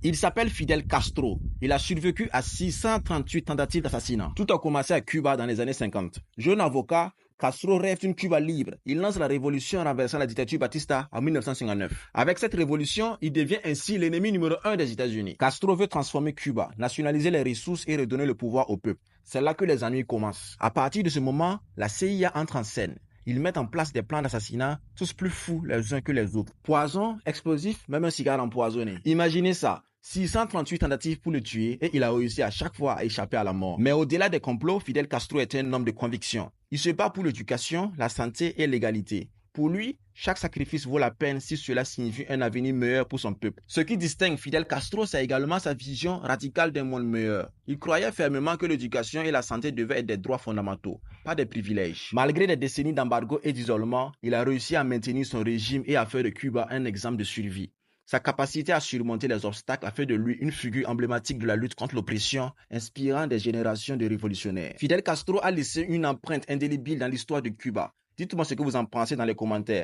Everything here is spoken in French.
Il s'appelle Fidel Castro. Il a survécu à 638 tentatives d'assassinat. Tout a commencé à Cuba dans les années 50. Jeune avocat, Castro rêve d'une Cuba libre. Il lance la révolution en renversant la dictature Batista en 1959. Avec cette révolution, il devient ainsi l'ennemi numéro 1 des États-Unis. Castro veut transformer Cuba, nationaliser les ressources et redonner le pouvoir au peuple. C'est là que les ennuis commencent. À partir de ce moment, la CIA entre en scène. Ils mettent en place des plans d'assassinat, tous plus fous les uns que les autres. Poison, explosif, même un cigare empoisonné. Imaginez ça. 638 tentatives pour le tuer et il a réussi à chaque fois à échapper à la mort. Mais au-delà des complots, Fidel Castro est un homme de conviction. Il se bat pour l'éducation, la santé et l'égalité. Pour lui, chaque sacrifice vaut la peine si cela signifie un avenir meilleur pour son peuple. Ce qui distingue Fidel Castro, c'est également sa vision radicale d'un monde meilleur. Il croyait fermement que l'éducation et la santé devaient être des droits fondamentaux, pas des privilèges. Malgré des décennies d'embargo et d'isolement, il a réussi à maintenir son régime et à faire de Cuba un exemple de survie. Sa capacité à surmonter les obstacles a fait de lui une figure emblématique de la lutte contre l'oppression, inspirant des générations de révolutionnaires. Fidel Castro a laissé une empreinte indélébile dans l'histoire de Cuba. Dites-moi ce que vous en pensez dans les commentaires.